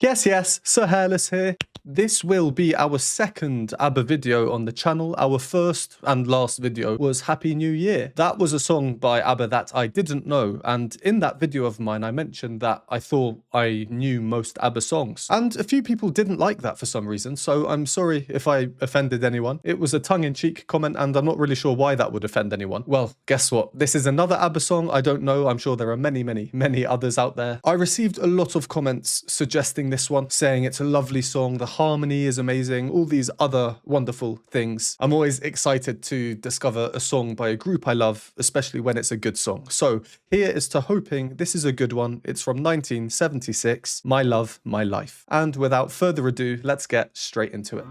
Yes, yes, Sir Hairless here. This will be our second ABBA video on the channel. Our first and last video was Happy New Year. That was a song by ABBA that I didn't know, and in that video of mine I mentioned that I thought I knew most ABBA songs. And a few people didn't like that for some reason, so I'm sorry if I offended anyone. It was a tongue-in-cheek comment and I'm not really sure why that would offend anyone. Well, guess what? This is another ABBA song. I don't know. I'm sure there are many others out there. I received a lot of comments suggesting this one, saying it's a lovely song, the harmony is amazing, all these other wonderful things. I'm always excited to discover a song by a group I love, especially when it's a good song. So here is to hoping this is a good one. It's from 1976, My Love, My Life. And without further ado, let's get straight into it.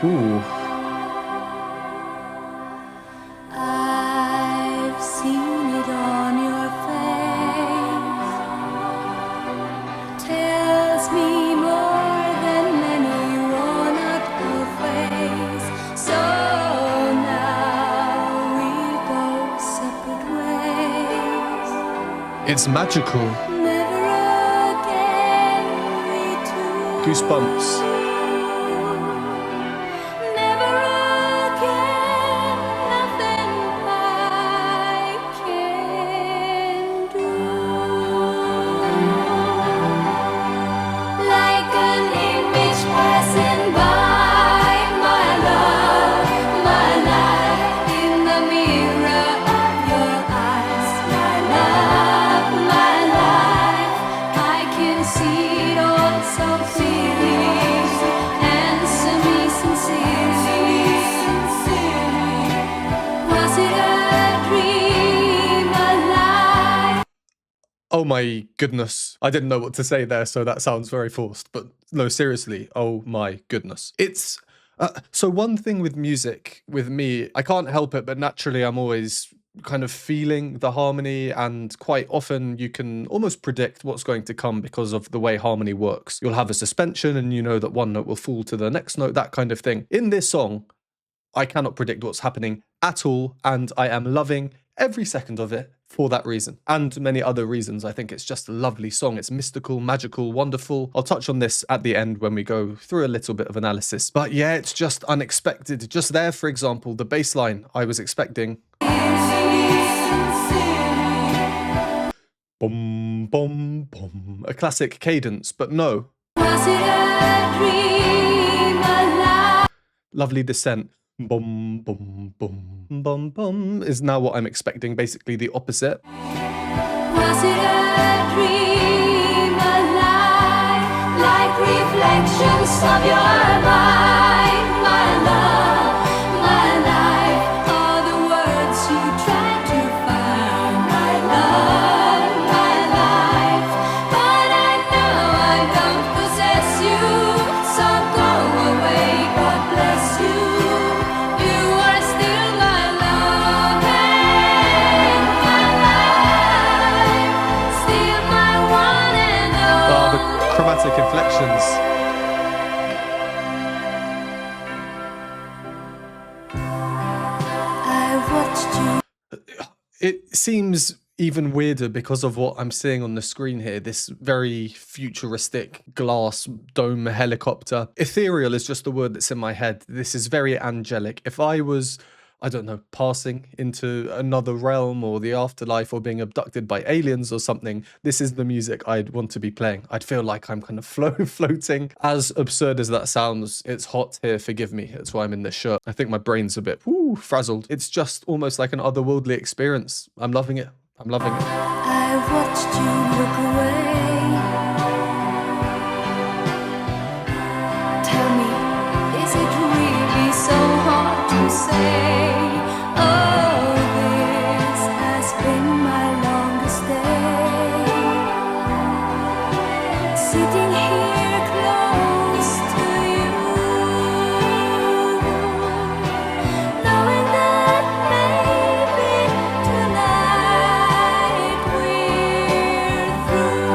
Ooh. I've seen it on your face. Tells me more than many worn-out ways. So now we go separate ways. It's magical. Never again return. Goosebumps. Oh my goodness. I didn't know what to say there, so that sounds very forced. But no, seriously, oh my goodness. It's... so one thing with music, with me, I can't help it, but naturally I'm always kind of feeling the harmony, and quite often you can almost predict what's going to come because of the way harmony works. You'll have a suspension and you know that one note will fall to the next note, that kind of thing. In this song, I cannot predict what's happening at all, and I am loving every second of it for that reason, and many other reasons. I think it's just a lovely song. It's mystical, magical, wonderful. I'll touch on this at the end when we go through a little bit of analysis. But yeah, it's just unexpected. Just there, for example, the bass line I was expecting. Boom, boom, boom. A classic cadence, but no. Was it a dream, a lie? Lovely descent. Boom, boom, boom, boom, boom is now what I'm expecting, basically the opposite. Was it a dream, a lie? Like reflections of your mind, my love, my life, all the words you tried to find, my love, my life. But I know I don't possess you, so go away, God bless you. Chromatic inflections. I've watched you. It seems even weirder because of what I'm seeing on the screen here, this very futuristic glass dome helicopter. Ethereal is just the word that's in my head. This is very angelic. If I was, I don't know, passing into another realm or the afterlife or being abducted by aliens or something, this is the music I'd want to be playing. I'd feel like I'm kind of floating. As absurd as that sounds, it's hot here, forgive me. That's why I'm in this shirt. I think my brain's a bit frazzled. It's just almost like an otherworldly experience. I'm loving it. I'm loving it. I've watched you look away. Tell me, is it really so hard to say? Oh, this has been my longest day. Sitting here close to you, knowing that maybe tonight we're through.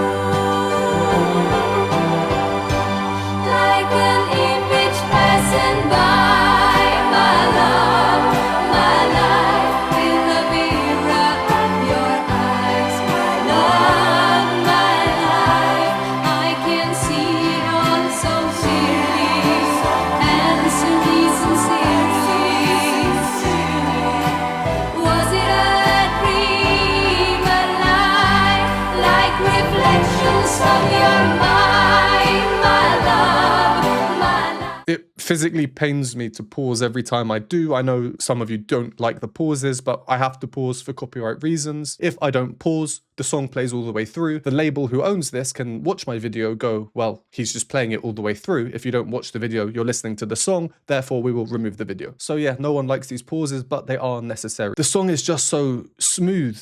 physically pains me to pause every time I do. I know some of you don't like the pauses, but I have to pause for copyright reasons. If I don't pause, the song plays all the way through. The label who owns this can watch my video, go, well, he's just playing it all the way through. If you don't watch the video, you're listening to the song, therefore we will remove the video. So yeah, no one likes these pauses, but they are necessary. The song is just so smooth.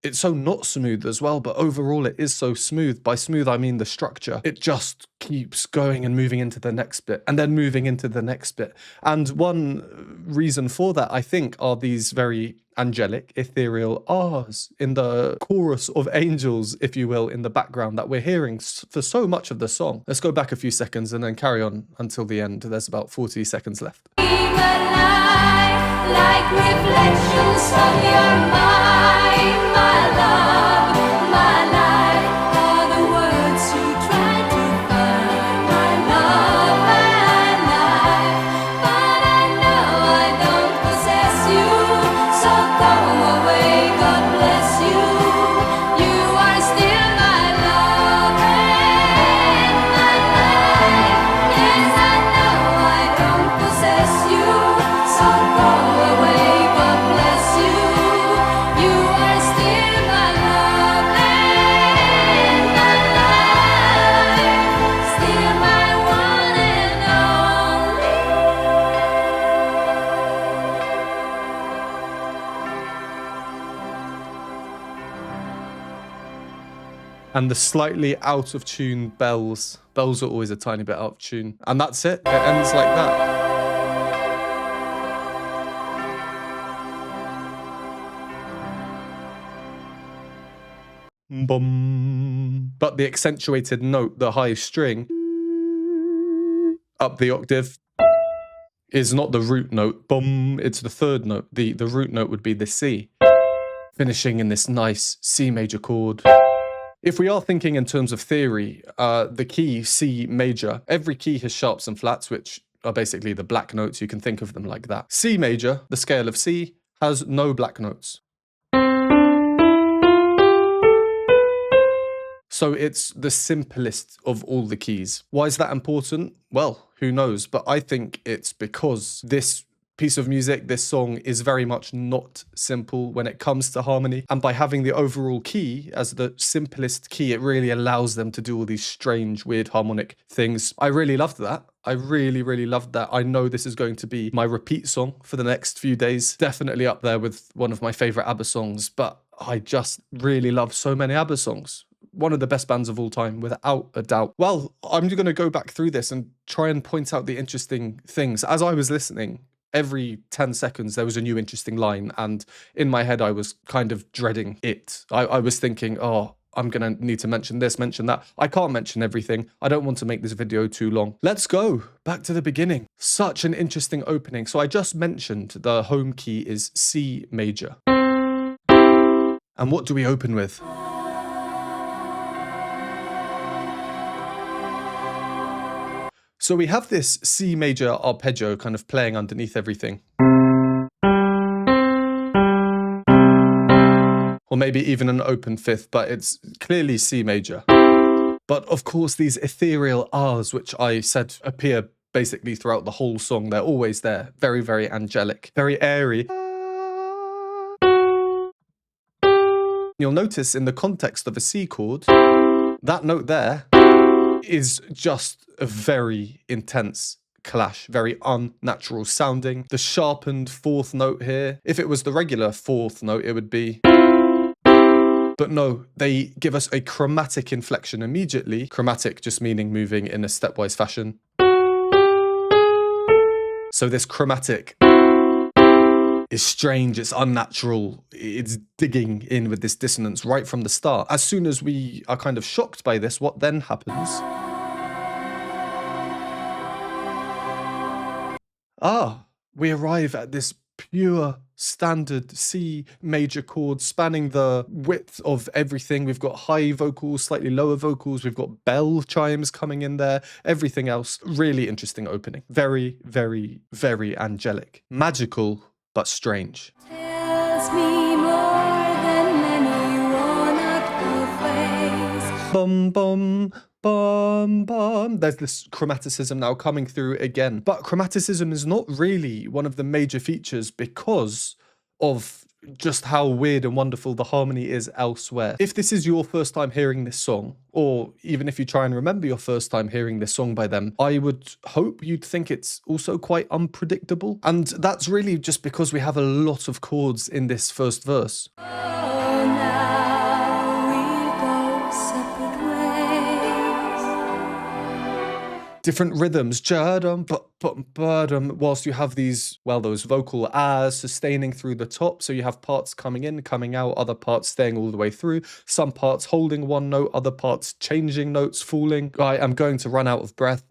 It's so not smooth as well, but overall it is so smooth. By smooth, I mean the structure. It just keeps going and moving into the next bit and then moving into the next bit. And one reason for that, I think, are these very angelic, ethereal R's in the chorus of angels, if you will, in the background that we're hearing for so much of the song. Let's go back a few seconds and then carry on until the end. There's about 40 seconds left. Like reflections of your mind, my love, my life, are the words you try to find, my love, my life. But I know I don't possess you, so go away, God bless you. You are still my love and my life. Yes, I know I don't possess you, so go away, God bless you. You are still my love and my life, still my one and only. And the slightly out of tune bells. Bells are always a tiny bit out of tune. And that's it. It ends like that. Bum. But the accentuated note, the high string, up the octave, is not the root note. Bum. It's the third note. The root note would be the C, finishing in this nice C major chord. If we are thinking in terms of theory, the key C major, every key has sharps and flats, which are basically the black notes. You can think of them like that. C major, the scale of C, has no black notes. So it's the simplest of all the keys. Why is that important? Well, who knows? But I think it's because this piece of music, this song, is very much not simple when it comes to harmony. And by having the overall key as the simplest key, it really allows them to do all these strange, weird harmonic things. I really loved that. I really, really loved that. I know this is going to be my repeat song for the next few days. Definitely up there with one of my favorite ABBA songs, but I just really love so many ABBA songs. One of the best bands of all time, without a doubt. Well, I'm going to go back through this and try and point out the interesting things. As I was listening, every 10 seconds there was a new interesting line, and in my head I was kind of dreading it. I was thinking, oh, I'm going to need to mention this, mention that. I can't mention everything. I don't want to make this video too long. Let's go back to the beginning. Such an interesting opening. So I just mentioned the home key is C major. And what do we open with? So we have this C major arpeggio kind of playing underneath everything. Or maybe even an open fifth, but it's clearly C major. But of course, these ethereal R's, which I said appear basically throughout the whole song, they're always there. Very, very angelic, very airy. You'll notice in the context of a C chord, that note there is just a very intense clash, very unnatural sounding. The sharpened fourth note here, if it was the regular fourth note, it would be. But no, they give us a chromatic inflection immediately. Chromatic just meaning moving in a stepwise fashion. So this chromatic is strange, it's unnatural, it's digging in with this dissonance right from the start. As soon as we are kind of shocked by this, what then happens? We arrive at this pure standard C major chord spanning the width of everything. We've got high vocals, slightly lower vocals, we've got bell chimes coming in there, everything else. Really interesting opening. Very, very, very angelic. Magical, but strange. Tells me more than many worn-out face. Bum bum bum, bum. There's this chromaticism now coming through again. But chromaticism is not really one of the major features because of just how weird and wonderful the harmony is elsewhere. If this is your first time hearing this song, or even if you try and remember your first time hearing this song by them, I would hope you'd think it's also quite unpredictable. And that's really just because we have a lot of chords in this first verse. Different rhythms, whilst you have these, well, those vocal ahs sustaining through the top. So you have parts coming in, coming out, other parts staying all the way through, some parts holding one note, other parts changing notes, falling. I am going to run out of breath.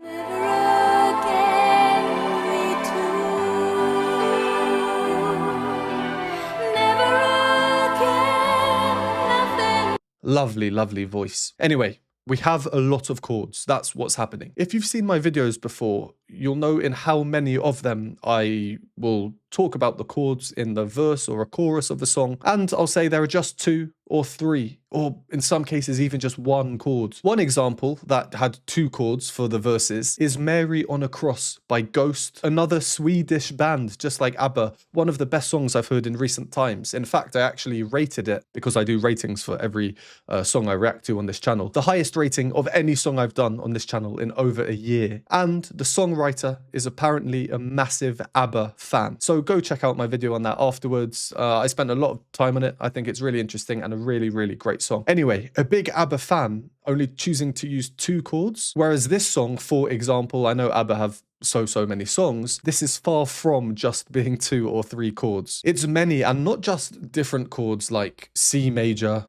Lovely, lovely voice. Anyway, we have a lot of chords. That's what's happening. If you've seen my videos before, you'll know in how many of them I will talk about the chords in the verse or a chorus of a song, and I'll say there are just 2 or 3, or in some cases even just 1 chord. One example that had 2 chords for the verses is Mary on a Cross by Ghost, another Swedish band just like ABBA, one of the best songs I've heard in recent times. In fact, I actually rated it, because I do ratings for every song I react to on this channel, the highest rating of any song I've done on this channel in over a year. And the songwriter is apparently a massive ABBA fan. So go check out my video on that afterwards. I spent a lot of time on it. I think it's really interesting and a really, really great song. Anyway, a big ABBA fan only choosing to use 2 chords, whereas this song, for example, I know ABBA have so many songs, this is far from just being 2 or 3 chords. It's many, and not just different chords like C major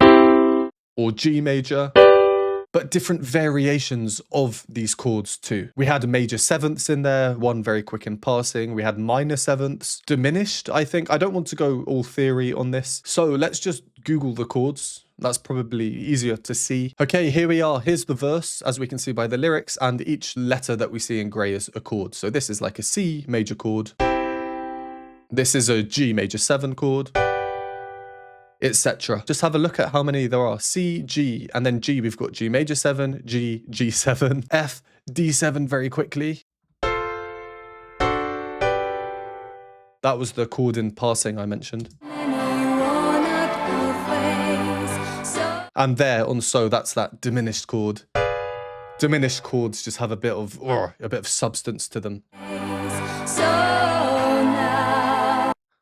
or G major, but different variations of these chords too. We had major 7ths in there, one very quick in passing. We had minor 7ths, diminished, I think. I don't want to go all theory on this, so let's just Google the chords. That's probably easier to see. Okay, here we are. Here's the verse, as we can see by the lyrics, and each letter that we see in grey is a chord. So this is like a C major chord. This is a G major 7 chord, etc. Just have a look at how many there are. C, G, and then G, we've got G major 7, G, G7, F, D7 very quickly. That was the chord in passing I mentioned. And there on So, that's that diminished chord. Diminished chords just have a bit of substance to them,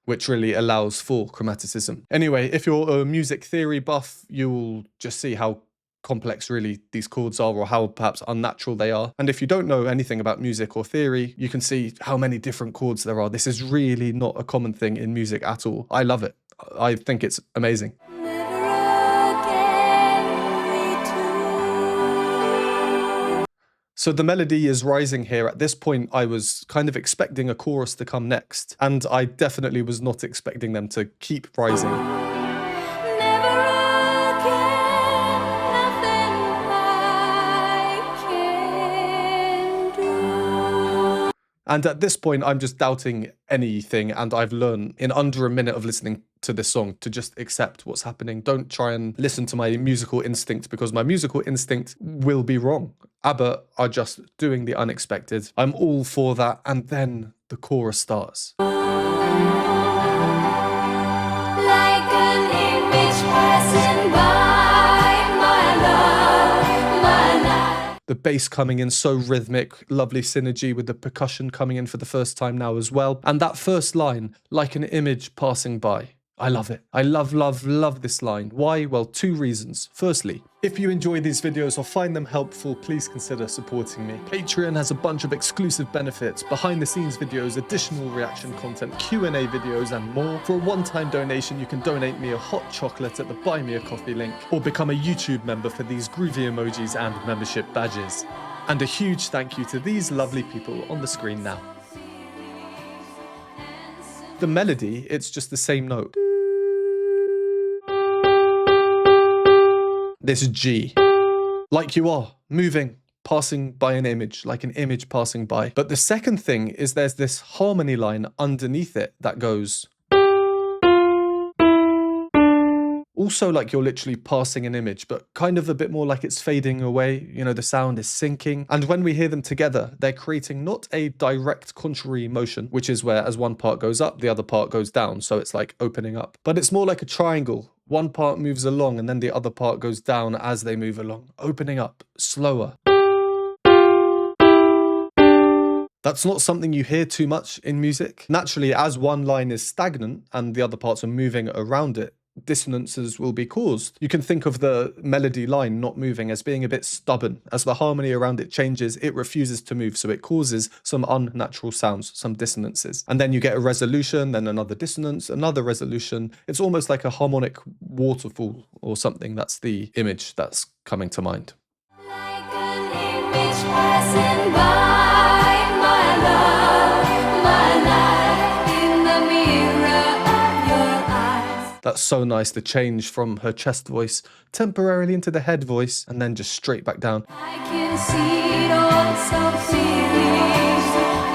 which really allows for chromaticism. Anyway, if you're a music theory buff, you'll just see how complex really these chords are, or how perhaps unnatural they are. And if you don't know anything about music or theory, you can see how many different chords there are. This is really not a common thing in music at all. I love it. I think it's amazing. So the melody is rising here. At this point, I was kind of expecting a chorus to come next, and I definitely was not expecting them to keep rising. And at this point, I'm just doubting anything, and I've learned in under a minute of listening to this song to just accept what's happening. Don't try and listen to my musical instinct, because my musical instinct will be wrong. ABBA are just doing the unexpected. I'm all for that, and then the chorus starts. Like an image passing by, my love, my life. The bass coming in so rhythmic, lovely synergy with the percussion coming in for the first time now as well. And that first line, like an image passing by. I love it. I love this line. Why? Well, 2 reasons. Firstly, if you enjoy these videos or find them helpful, please consider supporting me. Patreon has a bunch of exclusive benefits, behind the scenes videos, additional reaction content, Q&A videos, and more. For a one-time donation, you can donate me a hot chocolate at the Buy Me a Coffee link, or become a YouTube member for these groovy emojis and membership badges. And a huge thank you to these lovely people on the screen now. The melody, it's just the same note. This G, like you are, moving, passing by an image, like an image passing by. But the second thing is there's this harmony line underneath it that goes. Also like you're literally passing an image, but kind of a bit more like it's fading away. You know, the sound is sinking. And when we hear them together, they're creating not a direct contrary motion, which is where as one part goes up, the other part goes down. So it's like opening up, but it's more like a triangle. One part moves along and then the other part goes down as they move along, opening up slower. That's not something you hear too much in music. Naturally, as one line is stagnant and the other parts are moving around it, dissonances will be caused. You can think of the melody line not moving as being a bit stubborn. As the harmony around it changes, it refuses to move, so it causes some unnatural sounds, some dissonances. And then you get a resolution, then another dissonance, another resolution. It's almost like a harmonic waterfall or something. That's the image that's coming to mind. Like an image passing by, my love, my life, in the mirror of your eyes. That's so nice, the change from her chest voice temporarily into the head voice and then just straight back down. I can see it all so clearly.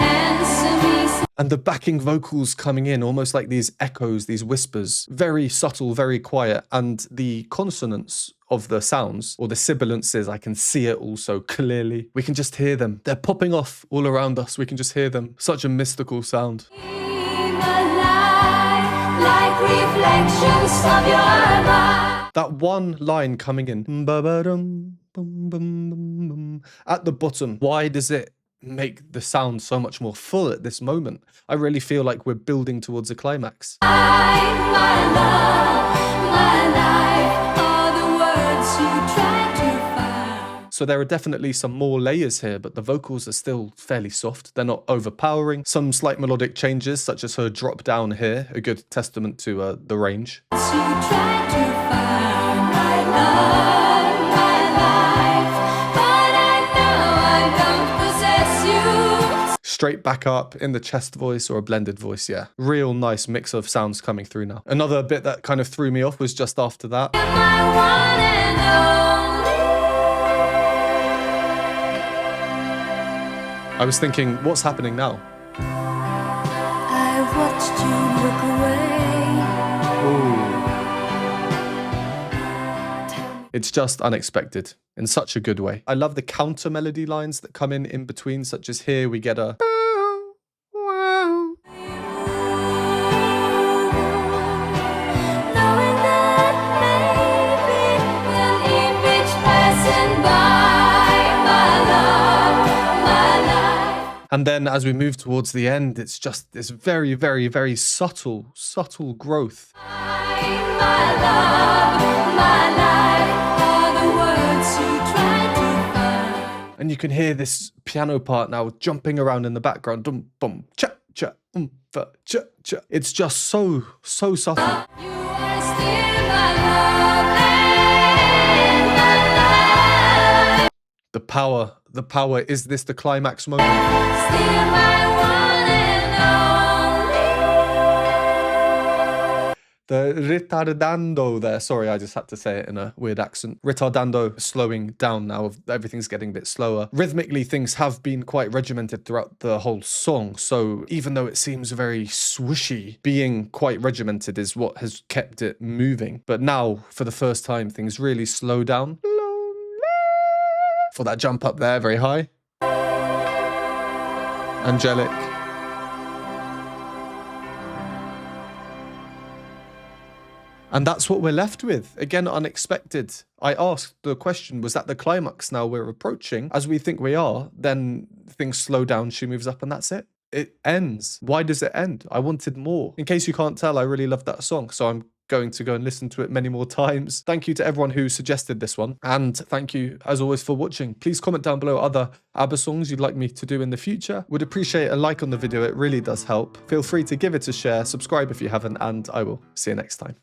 Answer me. And the backing vocals coming in, almost like these echoes, these whispers, very subtle, very quiet. And the consonants of the sounds, or the sibilances, I can see it all so clearly. We can just hear them. They're popping off all around us. We can just hear them. Such a mystical sound. Like reflections of your mind. That one line coming in, ba-ba-dum, bum, bum, bum, bum, at the bottom, why does it make the sound so much more full at this moment? I really feel like we're building towards a climax. My love, my life, are the words you try to find. So there are definitely some more layers here, but the vocals are still fairly soft. They're not overpowering. Some slight melodic changes, such as her drop down here, a good testament to the range. You try to find my love, my life, but I know I don't possess you. Straight back up in the chest voice or a blended voice, yeah. Real nice mix of sounds coming through now. Another bit that kind of threw me off was just after that. My one and only. I was thinking, what's happening now? I watched you look away. Ooh. It's just unexpected in such a good way. I love the counter melody lines that come in between, such as here we get a Knowing that maybe an image passing by, my love, my life. and then as we move towards the end, it's just this very, very, very subtle growth. My love, my life, are the words you try to find. And you can hear this piano part now jumping around in the background. Dum, bum, cha, cha, fa, cha, cha. It's just so subtle. You are still my love and my life. The power, is this the climax moment? Still my one and only. The ritardando there. Sorry, I just had to say it in a weird accent. Ritardando slowing down now. Everything's getting a bit slower. Rhythmically, things have been quite regimented throughout the whole song. So even though it seems very swooshy, being quite regimented is what has kept it moving. But now, for the first time, things really slow down. For that jump up there, very high. Angelic. And that's what we're left with. Again, unexpected. I asked the question, was that the climax now we're approaching? As we think we are, then things slow down, she moves up, and that's it. It ends. Why does it end? I wanted more. In case you can't tell, I really love that song, so I'm going to go and listen to it many more times. Thank you to everyone who suggested this one, and thank you as always for watching. Please comment down below other ABBA songs you'd like me to do in the future. Would appreciate a like on the video, it really does help. Feel free to give it a share, subscribe if you haven't, and I will see you next time.